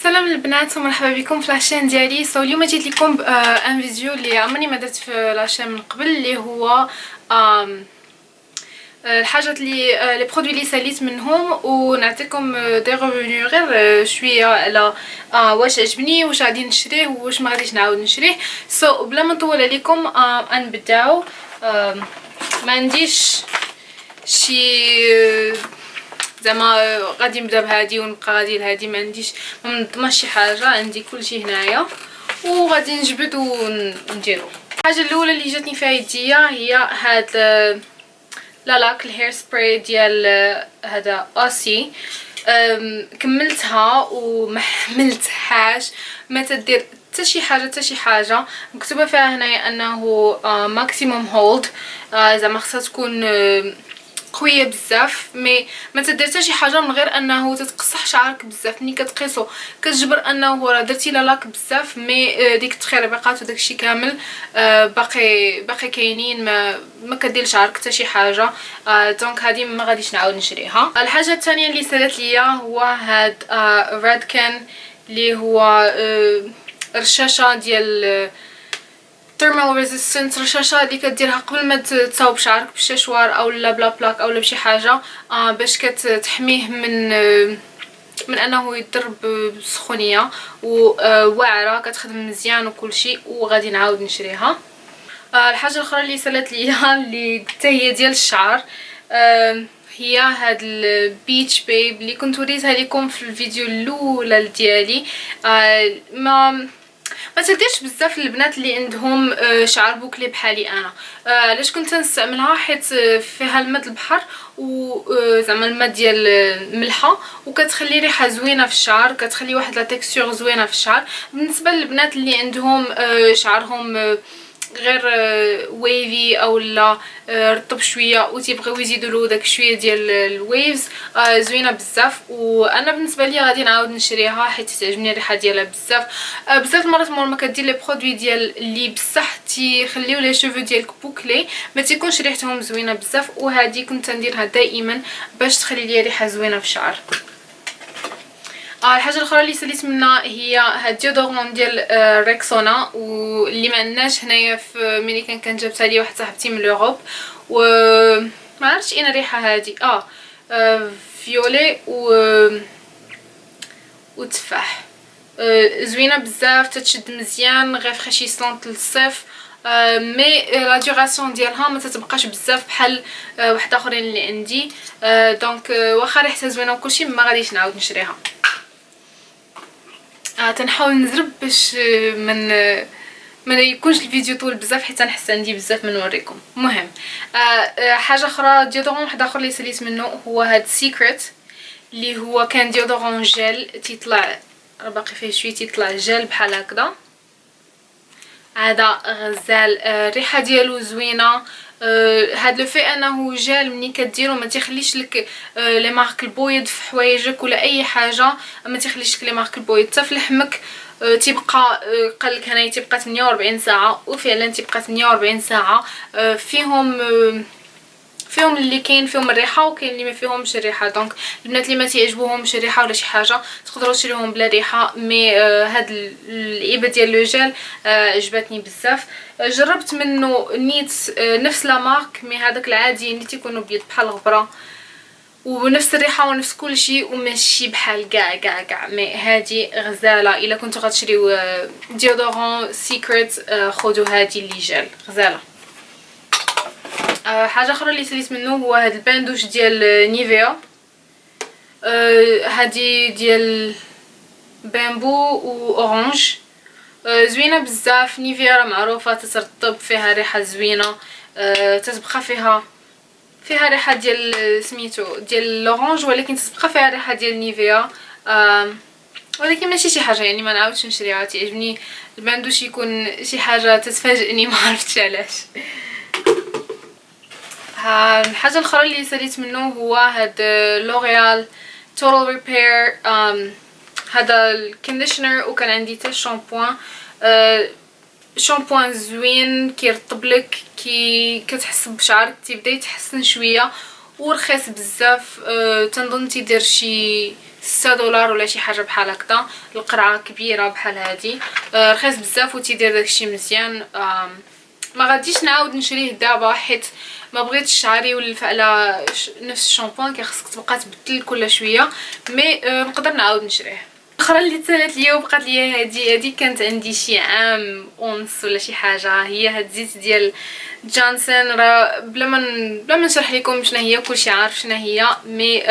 سلام البنات ومرحبا بكم في لاشين ديالي. اليوم جيت لكم ان فيديو اللي عمرني ما درت في لاشين من قبل، اللي هو الحاجات اللي لي برودوي اللي ساليت منهم، ونعطيكم دي ريفيو غير شويه على واش عجبني، واش غادي نشريه، واش ما غاديش نعاود نشريه. بلا ما نطول عليكم نبداو. ما عنديش شي زعما غادي نبدا بهادي ونبقى غادي لهادي، ما عنديش ما منظمش شي حاجه، عندي كلشي هنايا وغادي نجبد ونديرو. الحاجه الاولى اللي جاتني في يديا هي هاد لاك الهير سبراي ديال هذا اسي. كملتها وما حملتهاش، ما تدير حتى شي حاجه مكتوبه فيها هنايا انه ماكسيموم هولد، زعما خصها تكون قويه بزاف، ما تدير حتى شي حاجه من غير انه تتقصح شعرك بزاف. ملي كتقيسو كتجبر انه راه درتي لاك بزاف، ديك التخربيقات وداكشي كامل باقي كاينين، ما كدير شعرك حتى شي حاجه. دونك هذه ما غاديش نعاود نشريها. الحاجه الثانيه اللي سالت ليا هو هاد رادكان، اللي هو رشاشه ديال thermal resistant، رشاشه اللي كديرها قبل ما تصاوب شعرك بالششوار او لا بلا بلاك او بشي حاجه، باش كتحميه من انه يضرب بسخونيه وواعره، كتخدم مزيان وكل شيء، وغادي نعاود نشريها. الحاجه الاخرى اللي سالت ليا اللي حتى هي ديال الشعر، هي هاد البيتش بيب اللي كنت وريتها لكم في الفيديو الاولى ديالي. ما تديرش بزاف للبنات اللي عندهم شعر بوكلي بحالي انا. علاش كنت نستعملها؟ حيت فيها الماء البحر وزعما الماء ديال الملحه، وكتخلي ريحه زوينه في الشعر، كتخلي واحد لا تيكستور زوينه في الشعر. بالنسبه للبنات اللي عندهم شعرهم غير ويفي او لا رطب شويه وتيبغيو يزيدوا له داك شويه ديال الويفز، زوينه بزاف. وانا بالنسبه لي غادي نعاود نشريها حيت تعجبني الريحه ديالها بزاف. بزاف المرات مور ما كدير لي برودوي ديال اللي بصح تيخليو لي شوفو ديالك بوكلي، ما تيكونش ريحتهم زوينه بزاف، وهذه كنت نديرها دائما باش تخلي لي ريحه زوينه في الشعر. الحاجه الاخرى اللي ساليت منها هي هاد ديودورون ديال ريكسونا، واللي ما عندناش هنايا في ملي كانت جابتها لي واحد صاحبتي من لوروب، و ما عرفتش اين الريحه هادي. فيولي وتفاح. زوينه بزاف، تتشد مزيان، غير فريشيسونط للصيف، مي لا دوراسيون ديالها ما تتبقاش بزاف بحال واحد اخرين اللي عندي. دونك واخا ريحتها زوينه وكلشي، ما غاديش نعاود نشريها. تنحاول نزرب باش ما يكونش الفيديو طول بزاف، حيت نحس عندي بزاف من نوريكم. المهم حاجه اخرى، ديودورون واحد اخر اللي ساليت منه هو هاد سيكريت، اللي هو كان ديودورون جيل، تيطلع راه باقي فيه شويه، تيطلع جيل بحال هكذا. هذا غزال، الريحه ديالو زوينه. هاد لو في انه جيل ملي كديرو ما تيخليش لك لي مارك البويض في حوايجك ولا اي حاجه، ما تيخليش لك لي مارك البويض حتى في لحمك. تيبقى قال لك هنايا تيبقى 48 ساعه، وفعلا تيبقى 48 ساعه. فيهم اللي كاين فيهم الريحه، وكاين اللي ما فيهمش الريحه. دونك البنات اللي ما تعجبوهمش الريحه ولا شي حاجه تقدروا تشريوهم بلا ريحه. مي هاد العيبه ديال لو جيل عجبتني بزاف. جربت منه نيت نفس لا مارك، مي هذاك العادي اللي تيكونوا بيض بحال الغبره ونفس الريحه ونفس كل شيء، وماشي بحال كاع. مي هذه غزاله. الا كنتو غتشريو ديودورون سيكريت، خذوا هذه اللي جيل غزاله. حاجه اخرى اللي ساليت منه هو هاد الباندوش ديال نيفيا. هادي ديال بامبو واورانج، زوينه بزاف. نيفيا راه معروفه تترطب، فيها ريحه زوينه، تتبقى فيها ريحه ديال سميتو ديال الاورانج، ولكن تتبقى فيها ريحه ديال نيفيا. ولكن ماشي شي حاجه يعني ما نعاودش نشريها. تعجبني الباندوش يكون شي حاجه تتفاجئني، ما عرفتش علاش. الحاجه الاخرى اللي ساليت منه هو هاد لوريال توتال ريبير، هذا الكونديشنر، وكان عندي حتى الشامبوان. شامبوان زوين كيرطب لك، كتحس بشعرك تيبدا يتحسن شويه، ورخيص بزاف. تنظن تيدير شي $6 ولا شي حاجه بحال هكذا. القرعه كبيره بحال هادي، رخيص بزاف وتيدير داكشي مزيان. ما غاديش نعاود نشريه دابا حيت ما بغيتش شعري يولف على نفس الشامبوان، خاصك تبقى تبدل كل شويه. مي نقدر نعاود نشريه. الاخرى اللي سالت ليا وبقات ليا هادي كانت عندي شي عام ونص ولا شي حاجه، هي هاد الزيت ديال جونسون. راه بلا ما نشرح لكم شنو هي، كلشي عارف شنو هي. مي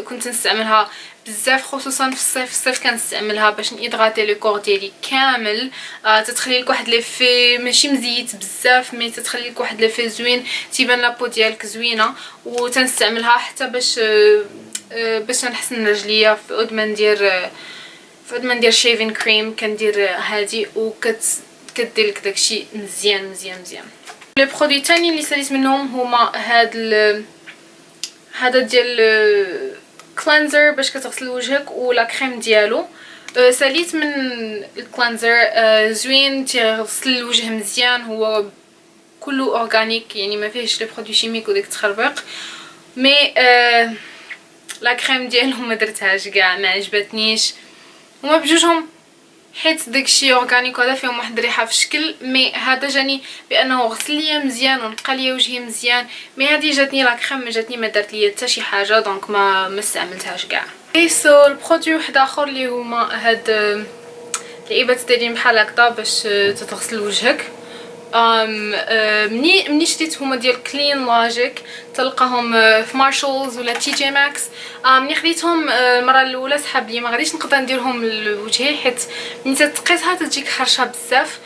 كنت نستعملها بزاف خصوصا في الصيف. كنستعملها باش نيدغاتي لو كور ديالي كامل. تتخلي لك واحد ليفي ماشي مزيت بزاف، مي تتخلي لك واحد ليفي زوين، تيبان لابو ديالك زوينه. وتنستعملها حتى باش نحسن رجليا في عود ما ندير شيفين كريم، كندير هادي كدير لك داكشي مزيان مزيان مزيان. لي برودوي تاني اللي ساليت منهم هما هذا ديال كلينزر باش كتغسل وجهك، ولا كريم ديالو. ساليت من الكلينزر زوين، تيغسل الوجه مزيان، هو كله اورغانيك يعني ما فيهش لي برودوي شيميك وديك التخربيق. مي لا كريم ديالهم ما درتهاش كاع، ما عجبتنيش. هما بجوجهم حيت داكشي اورغانيك وهذا فيهم واحد الريحه في الشكل. مي هذا جاني بانه غسل ليا مزيان ونقى ليا وجهي مزيان. مي هذه جاتني لا كريم ما جاتني، ما دارت ليا حتى شي حاجه، دونك ما استعملتهاش كاع. اي سو البرودوي واحد اخر اللي هما هاد لعيبات دايرين بحال هكذا باش تتغسل وجهك. مني شريت هما ديال كلين لوجيك، تلقاهم في مارشالز ولا تي جي ماكس. مني خديتهم المره الاولى سحاب لي، ما غاديش نقدر نديرهم لوجهي حيت ملي تتقيسها تجيك حرشه بزاف.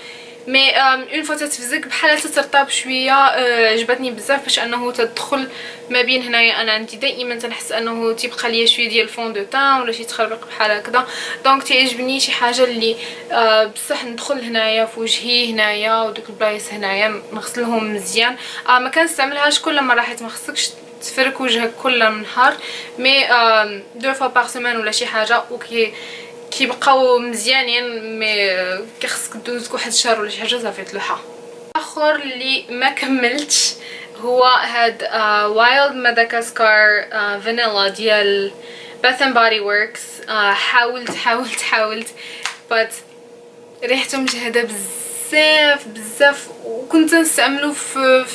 مي اون فوا تتفزك بحال تترطب شويه. عجبتني بزاف باش انه تدخل ما بين هنايا. انا عندي دائما تنحس انه تيبقى ليا شويه ديال الفون دو تان ولا شي تخربق بحال هكذا، دونك تيعجبني شي حاجه اللي بصح ندخل هنايا في وجهي هنايا ودوك البلايص هنايا نغسلهم مزيان. ما كنستعملهاش كل مره حيت ما خصكش تفرك وجهك كل نهار، مي دو فوا بار سيمين ولا شي حاجه كيبقاو مزيانين. مي كيخصك دوز واحد الشهر ولا شي حاجه صافي تلوحه. اخر اللي ما كملتش هو هاد وايلد ماداغاسكار فانيلا ديال باث اند بودي وركس. حاولت بس ريحته مجهده بزاف وكنت نستعملو في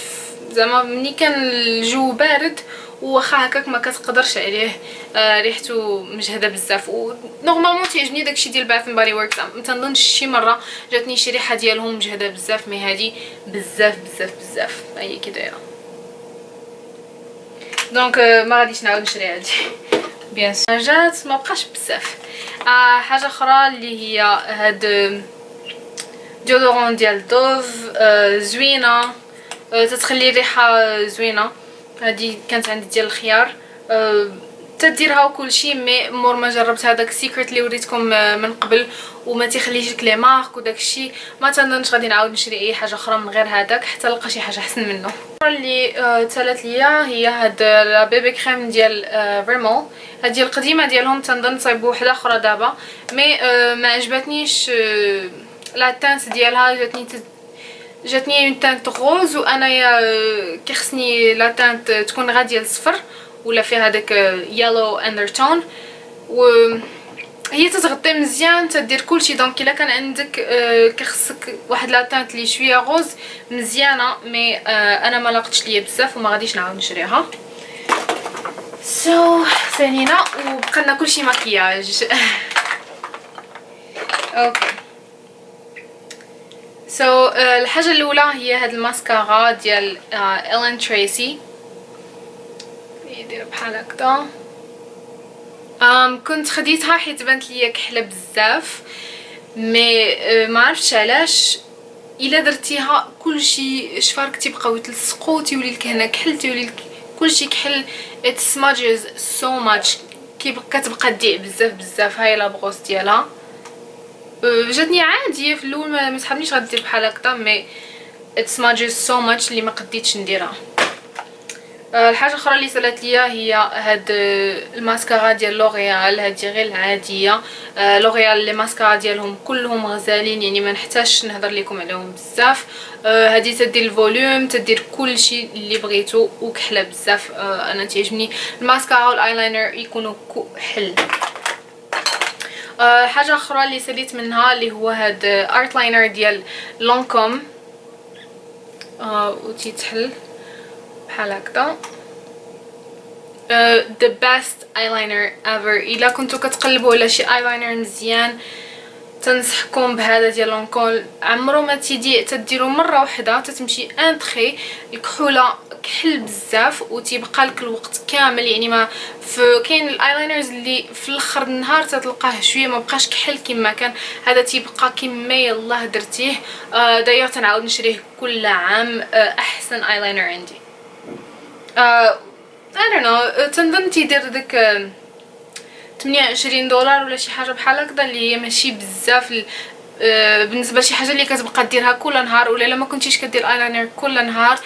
زعما ملي كان الجو بارد، وخا هكاك ما كتقدرش عليه. ريحته مجهده بزاف. ونورمالمون تيعجبني داكشي ديال باث اند بودي وركس، ما تنظنش شي مره جاتني شي ريحه ديالهم مجهده بزاف. مي هادي بزاف هي كي دايره، دونك ما غاديش نعاود نشري هادي بيان سور. جات ما بقاش بزاف. حاجه اخرى اللي هي هاد ديودورون ديال دوف، زوينه، تتخلي الريحه زوينه. هذه كانت عندي ديال الخيار، تديرها وكلشي. مي مور ما جربت هذاك السيكريت اللي وريتكم من قبل وما تيخليش لك لي مارك وداكشي، ما تنظنش غادي نعاود نشري اي حاجه اخرى من غير هذاك حتى نلقى شي حاجه احسن منه. اللي تالت ليا هي هاد لا بيبي كريم ديال ريمول. هذه القديمه ديالهم تنظن صايبوا وحده اخرى دابا. مي ما عجبتنيش لا تانس ديالها. جاتني اون تانت غوز، وانايا كيخصني لا تانت تكون غاديه للصفر ولا فيها هذاك يالو اندرتون، وهي تتغطي مزيان تدير كلشي. دونك الا كان عندك كيخصك واحد لا تانت لي شويه غوز مزيانه. مي انا ما لاقتش ليا بزاف وما غاديش نعاود نشريها. سالينا وبقى كلشي مكياج. اوكي الحاجه الاولى هي هاد الماسكارا ديال إلين تريسي، يدير بحال هكذا. كنت خديتها حيت بانت ليا كحله بزاف. مي ما عرفتش علاش الا درتيها كلشي شفارك تيبقاو يتلصقوا، تيولي لك هنا كحل، تيولي لك كلشي كحل. it smudges so much، كتبقى تضيع بزاف. هاي لا بغوص ديالها جاتني عاديه في الاول، ما تحبنيش غدير بحال هكذا. مي it smudges so much اللي ما قديتش نديرها. الحاجه الاخرى اللي سالت ليا هي هاد الماسكارا ديال لوريال. هادي غير العاديه. لوريال لي ماسكارا ديالهم كلهم غزالين، يعني ما نحتاجش نهضر لكم عليهم بزاف. هادي تدير الفوليوم، تدير كلشي اللي بغيتو وكحله بزاف. انا تعجبني الماسكارا والايلاينر يكونوا كحل. حاجه اخرى اللي ساليت منها اللي هو هاد ارت لاينر ديال لونكوم، وتيتحل بحال هكذا. the best eyeliner ever. الا كنتو كتقلبوا على شي ايلاينر مزيان تنصحكم بهذا ديال لونكول. عمرو ما تديروا مره واحده تتمشي ان تري الكحوله كحل بزاف وتيبقى لك الوقت كامل. يعني ما كاين الايلاينرز اللي في الاخر النهار تتلقاه شويه ما بقاش كحل كما كان، هذا تيبقى كما يلاه درتيه. داير تنعاود نشريه كل عام. احسن ايلاينر عندي. I don't know، تنظن تيدير داك 28 دولار ولا شي حاجه بحال هكذا، اللي هي ماشي بزاف بالنسبه لشي حاجه اللي كتبقى ديرها كل نهار. ولا الا ما كنتيش كدير ايلاينر كل نهار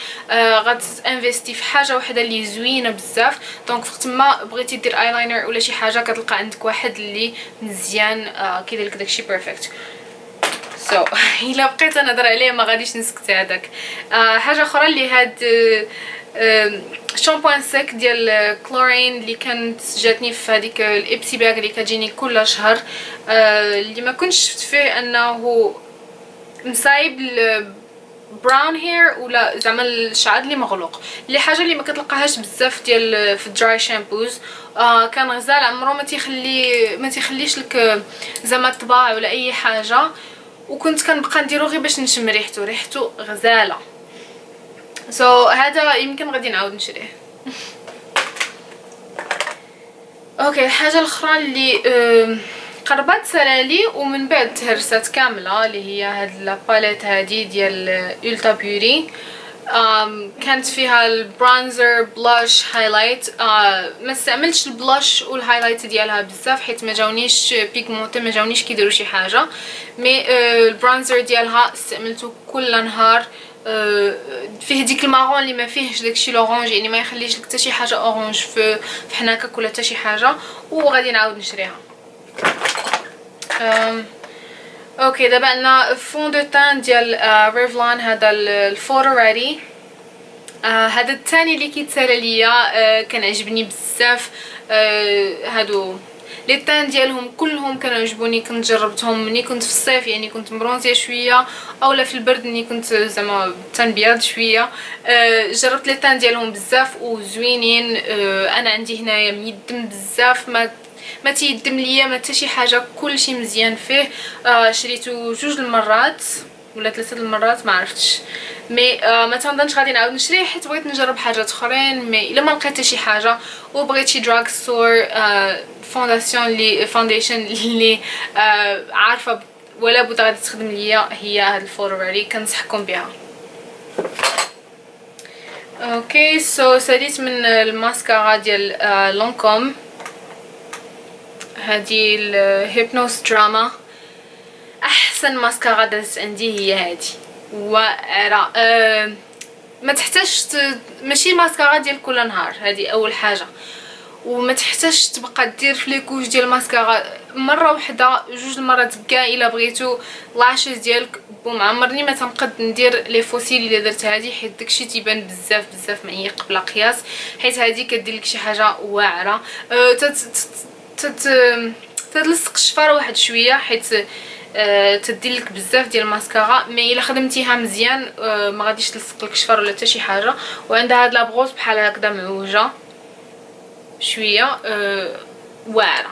غتانفيستي في حاجه وحده اللي زوينه بزاف. دونك وقت ما بغيتي دير ايلاينر ولا شي حاجه كتلقى عندك واحد اللي مزيان كيدير لك داكشي بيرفكت. الا بقيت نهضر عليه ما غاديش نسكت هذاك. حاجه اخرى اللي هاد شامبوان سيك ديال كلورين اللي كانت جاتني في هذيك الابسي باغ اللي كتجيني كل شهر، اللي ما كنتش شفت فيه انه مصايب براون هير ولا زعما الشعر اللي مغلوق، اللي حاجه اللي ما كتلقاهاش بزاف ديال في الدراي شامبوز. كان غزال، عمرو ما تيخليش لك زعما طباع ولا اي حاجه، وكنت كنبقى نديرو غير باش نشم ريحته غزاله. هذا يمكن غادي نعاود نشريه. اوكي، الحاجه الاخرى اللي قربت سالالي ومن بعد تهرست كامله اللي هي هاد لاباليت هادي ديال التا بيوري. كانت فيها البرونزر بلاش هايلايت. ما استعملتش البلاش والهايلايت ديالها بزاف حيت ما جاونيش بيغمونتي، ما جاونيش كيديروا شي حاجه. مي البرونزر ديالها استعملته كل نهار. فيه ديك المارون اللي ما فيهش داكشي لورانج، يعني ما يخليش لك حتى شي حاجه اورانج في حناكك ولا حتى شي حاجه. وغادي نعاود نشريها. اوكي، دابا عندنا فون دو تان ديال ريفلون، هذا الفورو ريدي. هذا الثاني اللي كيتسالى ليا. كان عجبني بزاف. هادو لي تان ديالهم كلهم كانوا عجبوني. كنت جربتهم ملي كنت في الصيف، يعني كنت مرونزيه شويه، اولا في البرد ملي كنت زعما تنبيض شويه. جربت لي تان ديالهم بزاف وزوينين. انا عندي هنايا ميدم بزاف، ما تيدم ليا ما حتى شي حاجه، كلشي مزيان فيه. شريته 2 المرات ولا 3 المرات ما عرفتش. مي ما تنظنش غادي نعاود نشريه حيت بغيت نجرب حاجات اخرين. مي الا ما لقيت شي حاجه وبغيت شي دراغ ستور فونديشن اللي عارفه ولا بد غادي تخدم ليا، هي هاد الفوروري كنصحكم بها. اوكي، ساليت من الماسكارا ديال لونكوم، هادي الهيبنوس دراما. احسن ماسكارا دازت عندي هي هادي، واعره. ما تحتاجش ماشي ماسكارا ديال كل نهار، هادي اول حاجه. وما تحتاجش تبقى دير في لي كوش ديال الماسكارا مره واحده 2 المرات كاع. الا بغيتو لاشز ديالك بوم. عمرني ما تنقد ندير لي فوسيل اللي درت هادي حيت داكشي تيبان بزاف معيق بلا قياس، حيت هادي كدير لك شي حاجه واعره. تتلصق الشفاره واحد شويه حيت تدير لك بزاف ديال الماسكارا. مي الا خدمتيها مزيان ما غاديش تلصق لك الشفر ولا حتى شي حاجه. وعندها هاد لابغوز بحال هكذا معوجه شويه واعره،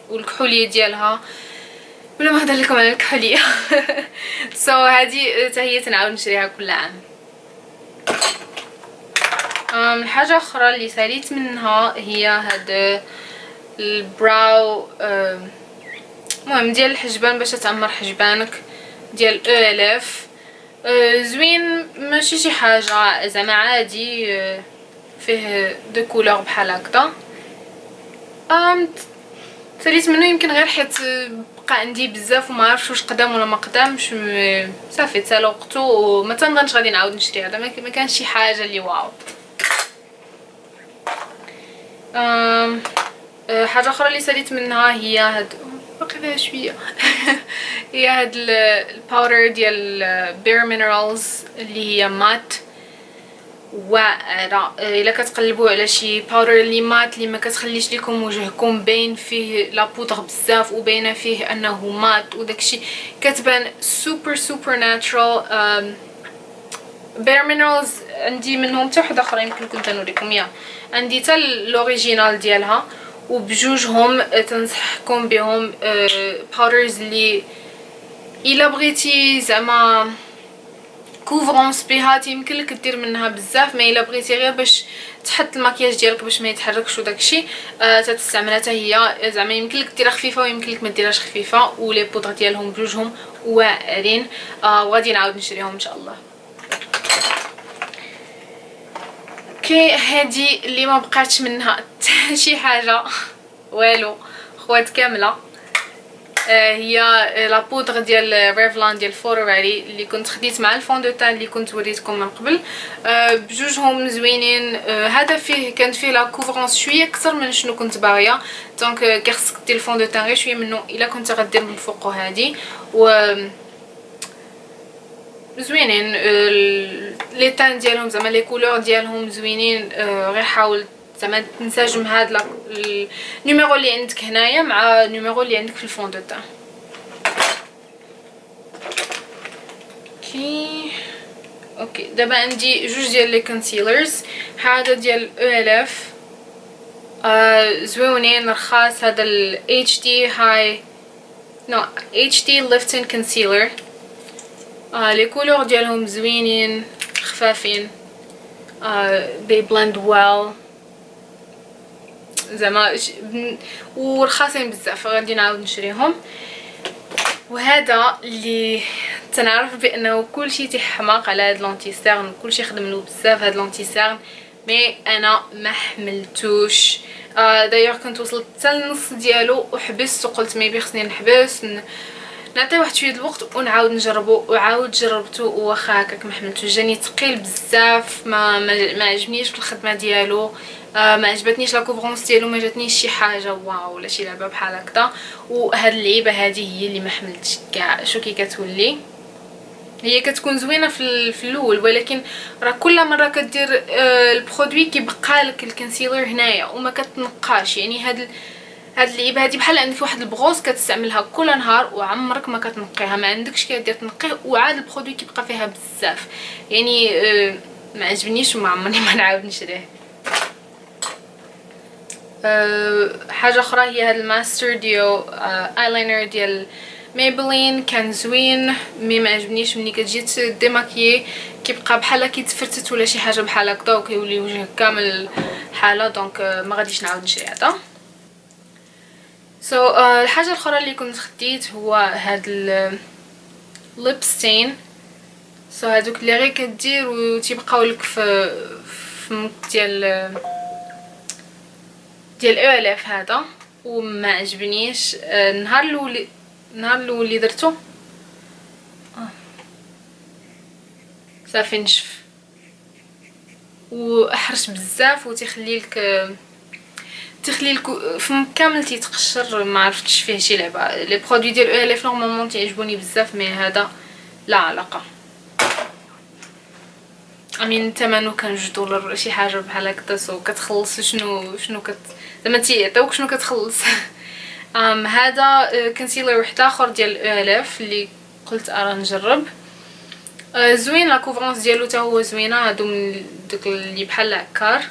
والكحوليه ديالها ولا ما هضر لكم على الكحوليه. هذه حتى هي تنعاود نشريها كل عام. الحاجه اخرى اللي ساليت منها هي هاد البراو، المهم ديال الحجبان باش تعمر حجبانك ديال اف. زوين، ماشي شي حاجه زعما عادي. فيه دو كولور بحال هكذا. ساليت منه يمكن غير حيت بقى عندي بزاف وما عرفتش واش قدام ولا ما قدامش. صافي تسالى وقتو وما تنظنش غادي نعاود نشري. هذا ما كانش شي حاجه اللي واو. حاجه اخرى اللي ساليت منها هي هاد باقي فيها شويه. هي هاد الباودر ديال بير مينرالز اللي هي مات. واعره. الا كتقلبوا على شي باودر اللي مات اللي ما كتخليش لكم وجهكم باين فيه لا بودغ بزاف وباينه فيه انه مات وداكشي، كتبان سوبر ناتشرال. بير مينرالز عندي منهم حتى وحده اخرى يمكن كنت نوريكم اياها، عندي حتى الاوريجينال ديالها، وبجوجهم تنصحكم بهم باودرز اللي الا بغيتي زعما كوفرونس بها يمكن لك دير منها بزاف، ما الا بغيتي غير باش تحط المكياج ديالك باش ما يتحركش وداكشي تستعملها حتى هي، زعما يمكن لك ديرها خفيفه ويمكن لك ما ديرهاش خفيفه، ولي بودر ديالهم بجوجهم واعرين. وغادي نعاود نشريهم ان شاء الله. اوكي هادي اللي ما بقاتش منها حتى شي حاجه والو خوات كامله، هي لا بودغ ديال ريفلان ديال فوروراري اللي كنت خديت مع الفون دو تان اللي كنت وريتكم من قبل. بجوجهم زوينين. هذا فيه كانت فيه لا كوفرونس شويه اكثر من شنو كنت باغيه، دونك كيخصك دير الفون دو تان غير شويه منه الا كنت غدير من فوقو هادي. و زوينين لي تان ديالهم زعما لي كولور ديالهم زوينين. غير حاول زعما تنسجم هاد النيميرو اللي عندك هنايا مع النيميرو اللي عندك في الفون دو تان. اوكي دابا عندي جوج ديال لي كونسيلرز. هذا ديال ELF زوينين رخاص، هذا ال HD Lifting Concealer. لي كولور ديالهم زوينين خفافين، they blend well زعما ورخاصين بزاف، غادي نعاود نشريهم. وهذا اللي تنعرف بانه كلشي تيحماق على هاد لونتيسيرن وكلشي خدم له بزاف هاد لونتيسيرن، مي انا ما حملتوش. دايوغ كنت وصلت حتى النص ديالو وحبست وقلت ميبي خصني نحبس نعطيه واحد شويه الوقت ونعاود نجربو، وعاود جربته واخا هكاك ما حملتوش، جاني ثقيل بزاف، ما عجبنيش في الخدمه ديالو، ما عجبتنيش لا كوفرونس ديالو، ما جاتنيش شي حاجه واو ولا شي لعبه بحال هكذا. وهاد اللعيبه هذه هي اللي ما حملتش كاع. شو كي كتولي هي كتكون زوينه في الاول، ولكن راه كل مره كدير البرودوي كيبقى لك الكونسيلر هنايا وما كتنقاش. يعني هاد اللعيبه هذه بحال عندك واحد البغوص كتستعملها كل نهار وعمرك ما كتنقيها، ما عندكش كدير تنقيه وعاد البرودوي كيبقى فيها بزاف. يعني ما عجبنيش وما عمرني ما نعاود نشريه. حاجه اخرى هي هاد الماستر ديو ايلاينر ديال ميبلين، كان زوين مي ما عجبنيش ملي كتجي ديماكيي كيبقى بحال كيتفرتت ولا شي حاجه بحال هكذا وكيولي وجهك كامل حاله، دونك ما غاديش نعاود نشري هذا. الحاجه الاخرى اللي كنت خديت هو هاد الليب ستين. هادوك اللي غير كدير وتيبقاو لك في فمك ديال ELF هذا، وما عجبنيش. النهار الاول اللي درته صافي نشف واحرش بزاف وتخلي لك فم كامل تيتقشر، ما عرفتش فيه شي لعبه. لي برودوي ديال ELF نورمالمون تيعجبوني بزاف، مي هذا لا علاقه. امين ثمنه كان $2 شي حاجه بحال هكذا، كتخلص شنو زعما تيعطيوك شنو كتخلص. هذا كونسيلر واحد اخر ديال ELF اللي قلت ارا نجرب. زوين لا كوفرونس ديالو حتى هو زوينه، هادو من داك اللي بحال العكار،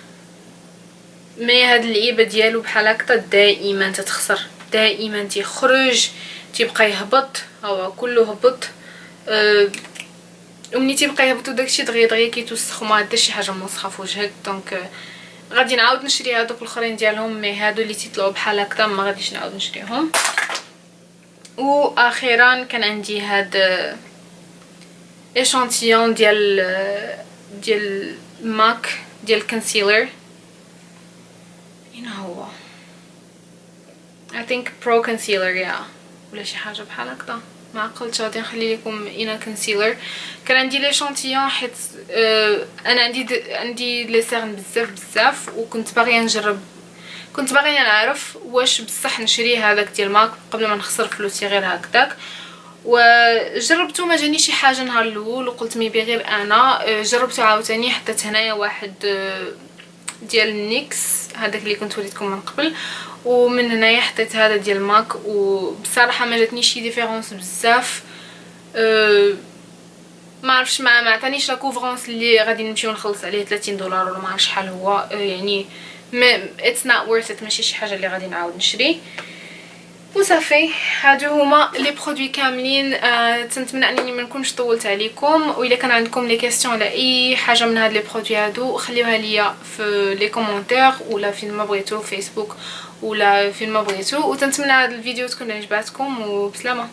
مي هاد اللعيبه ديالو بحال هكذا دائما تتخسر، دائما تيخرج تيبقى يهبط، هو كله هبط. ومني تيبقى يهبطو داكشي دغيا كيتوسخ وما دير شي حاجه موسخه في وجهك. دونك غادي نعاود نشري هادوك الاخرين ديالهم، مي هادو اللي تيطلعوا بحال هكذا ما غاديش نعاود نشريهم. واخيرا كان عندي هاد اشانتيون ديال ماك ديال كونسيلر، هنا هو I think pro concealer ولا شي حاجه بحال هكذا، ما عقلتش. غادي نخلي لكم انا كونسيلر. كان عندي لي شونتيون حيت انا عندي لي سيرن بزاف وكنت باغيه نجرب، كنت باغيه نعرف واش بصح نشري هذاك ديال ماك قبل ما نخسر فلوسي غير هكذاك. وجربته ما جاني شي حاجه نهار الاول وقلت ميبي غير انا. جربته عاوتاني حطيت هنايا واحد ديال نيكس هذاك اللي كنت وريتكم من قبل، ومن هنايا حطيت هذا ديال ماك، وبصراحه ما جاتنيش شي ديفيرونس بزاف. ما عرفش ما عطانيش لا كوفرونس اللي غادي نمشيو نخلص عليه 30 دولار ولا ما عرفش شحال هو. يعني اتس نوت worth it، ماشي شي حاجه اللي غادي نعاود نشري. وصافي هادو هما لي برودوي كاملين. تنتمنى انني ما نكونش طولت عليكم، واذا كان عندكم لي كيسيون على اي حاجه من هاد لي برودوي هادو خليوها ليا في لي كومونتير ولا فين ما بغيتو فيسبوك ولا فين ما بغيتو. وتنتمنى هاد الفيديو تكون عجباتكم، وبسلامه.